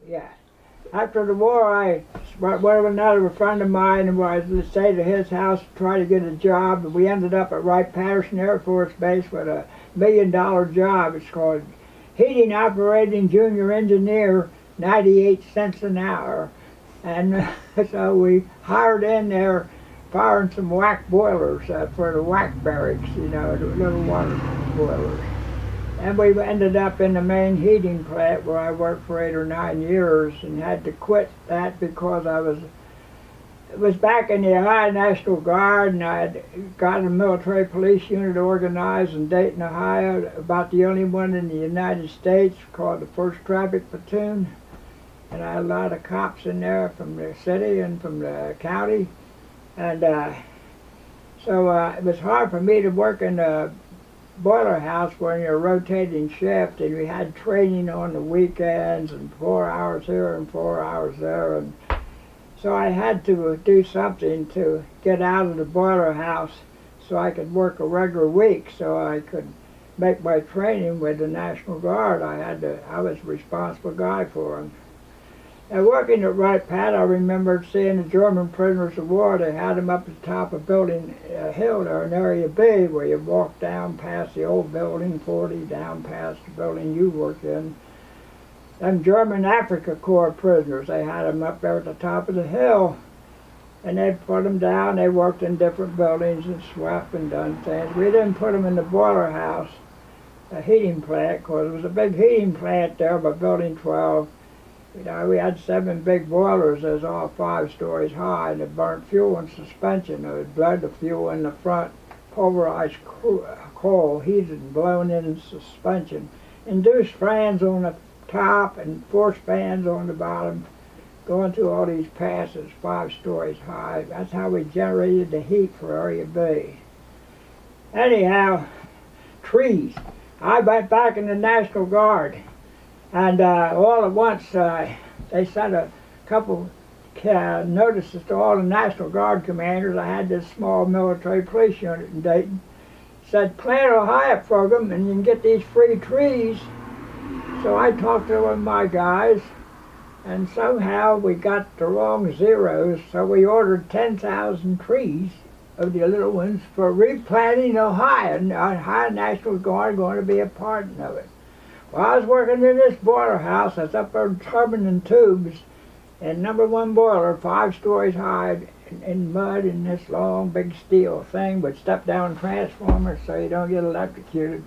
Yeah. After the war, I went with another friend of mine and was to stay at his house to try to get a job. We ended up at Wright-Patterson Air Force Base with a $1 million job. It's called Heating Operating Junior Engineer, 98 cents an hour. And so we hired in there firing some whack boilers for the whack barracks, you know, the little water boilers. And we ended up in the main heating plant where I worked for 8 or 9 years and had to quit that because it was back in the Ohio National Guard, and I had got a military police unit organized in Dayton, Ohio, about the only one in the United States, called the 1st Traffic Platoon. And I had a lot of cops in there from the city and from the county. And so it was hard for me to work in the boiler house when you're rotating shift, and we had training on the weekends and 4 hours here and 4 hours there, and so I had to do something to get out of the boiler house so I could work a regular week so I could make my training with the National Guard. I was a responsible guy for them. And working at Wright-Pat, I remember seeing the German prisoners of war. They had them up at the top of Building Hill there in Area B, where you walk down past the old building 40, down past the building you worked in. Them German Africa Corps prisoners, they had them up there at the top of the hill. And they'd put them down. They worked in different buildings and swept and done things. We didn't put them in the boiler house, a heating plant, because it was a big heating plant there by Building 12. You know, we had 7 big boilers that was all 5 stories high, and it burnt fuel and suspension. It would blow the fuel in the front, pulverized coal, heated and blown in suspension. Induced fans on the top and force fans on the bottom, going through all these passes 5 stories high. That's how we generated the heat for Area B. Anyhow, trees. I went back in the National Guard. And all at once, they sent a couple notices to all the National Guard commanders. I had this small military police unit in Dayton. Said, plant a HIAP program and you can get these free trees. So I talked to one of my guys, and somehow we got the wrong zeros, so we ordered 10,000 trees of the little ones for replanting Ohio. And Ohio National Guard going to be a part of it. Well, I was working in this boiler house. I was up there turbining tubes, and number 1 boiler, 5 stories high, in mud, in this long, big steel thing with step-down transformers so you don't get electrocuted.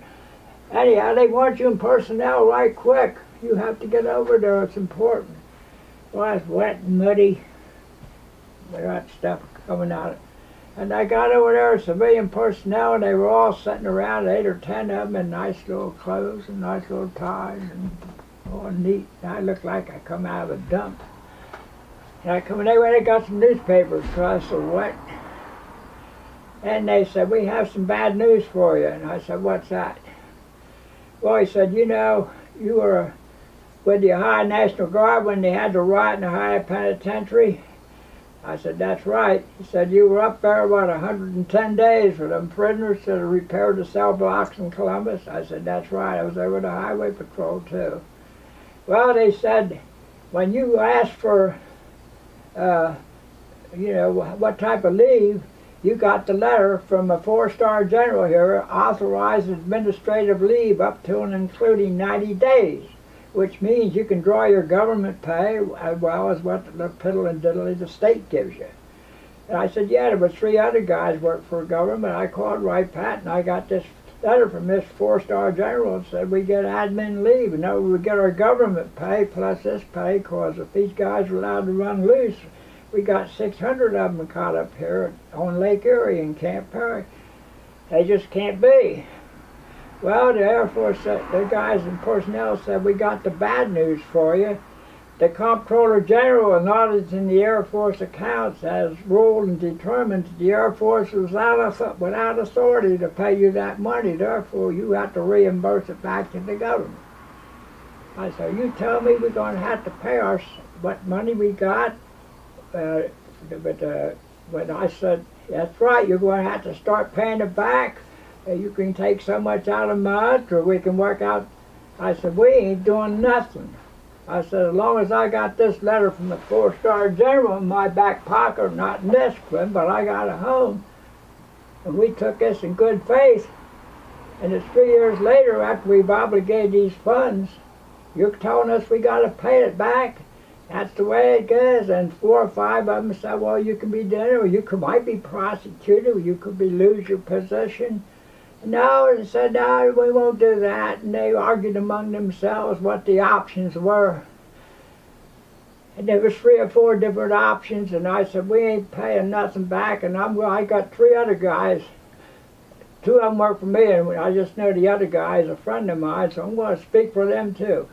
Anyhow, they want you in personnel right quick. You have to get over there. It's important. Well, it's wet and muddy. They got stuff coming out. And I got over there, civilian personnel, and they were all sitting around, 8 or 10 of them, in nice little clothes and nice little ties, and all neat. And I looked like I come out of a dump. And I come in there, they got some newspapers, because I was so wet. And they said, we have some bad news for you. And I said, what's that? Well, he said, you know, you were with the Ohio National Guard when they had the riot in the Ohio Penitentiary. I said, that's right. He said, you were up there about 110 days for them prisoners that repaired the cell blocks in Columbus. I said, that's right. I was there with the Highway Patrol, too. Well, they said, when you asked for, you know, what type of leave, you got the letter from a 4-star general here, authorized administrative leave up to and including 90 days. Which means you can draw your government pay as well as what the piddle and diddly the state gives you. And I said, yeah, there were 3 other guys worked for government. I called Wright-Pat, and I got this letter from this 4-star general and said we get admin leave. You know, we get our government pay plus this pay, because if these guys are allowed to run loose, we got 600 of them caught up here on Lake Erie and Camp Perry. They just can't be. Well, the Air Force, the guys in personnel said, we got the bad news for you. The Comptroller General and audits in the Air Force accounts has ruled and determined that the Air Force was without authority to pay you that money. Therefore, you have to reimburse it back to the government. I said, you tell me we're going to have to pay our what money we got? But I said, that's right, you're going to have to start paying it back. You can take so much out a month, or we can work out. I said, we ain't doing nothing. I said, as long as I got this letter from the 4-star general in my back pocket, not in this one, but I got it home, and we took this in good faith, and it's 3 years later after we've obligated these funds, you're telling us we got to pay it back? That's the way it goes. And 4 or 5 of them said, well, you can be done, or you might be prosecuted, or you could lose your position. No, they said, no, we won't do that. And they argued among themselves what the options were. And there was 3 or 4 different options, and I said, we ain't paying nothing back. And I got 3 other guys. 2 of them work for me, and I just know the other guy is a friend of mine, so I'm going to speak for them too.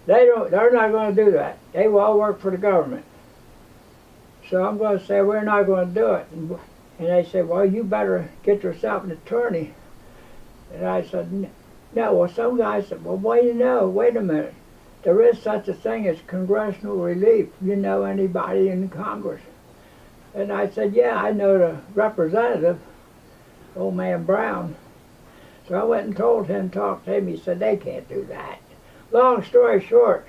They're not going to do that. They will all work for the government. So I'm going to say, we're not going to do it. And they said, well, you better get yourself an attorney. And I said, no. Well, some guys said, well, wait a minute. There is such a thing as congressional relief. You know anybody in Congress? And I said, yeah, I know the representative, old man Brown. So I went and told him, talked to him. He said, they can't do that. Long story short,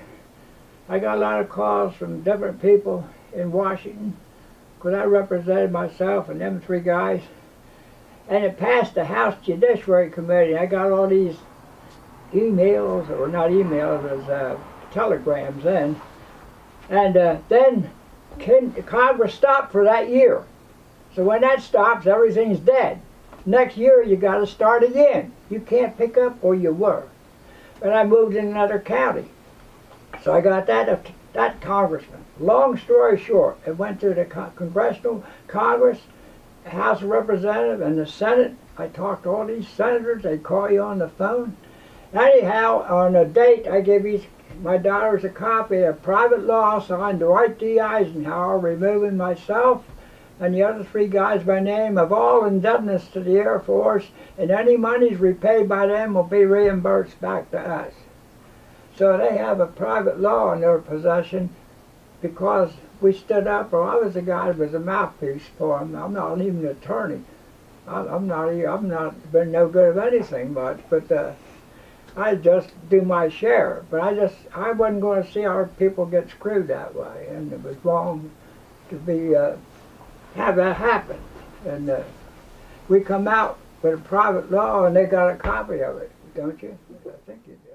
I got a lot of calls from different people in Washington, because I represented myself and them 3 guys. And it passed the House Judiciary Committee. I got all these emails, or not emails, it was telegrams then. And then Congress stopped for that year. So when that stops, everything's dead. Next year, you got to start again. You can't pick up where you were. But I moved in another county. So I got that congressman. Long story short, it went to the Congressional Congress, House of Representatives, and the Senate. I talked to all these senators. They call you on the phone. Anyhow, on a date, I gave my daughters a copy of private law signed Dwight D. Eisenhower, removing myself and the other 3 guys by name of all indebtedness to the Air Force, and any monies repaid by them will be reimbursed back to us. So they have a private law in their possession because we stood up, or I was the guy that was a mouthpiece for them. I'm not even an attorney. I'm not been no good at anything much, but I just do my share. But I wasn't going to see our people get screwed that way, and it was wrong to have that happen. And we come out with a private law, and they got a copy of it, don't you? I think you do.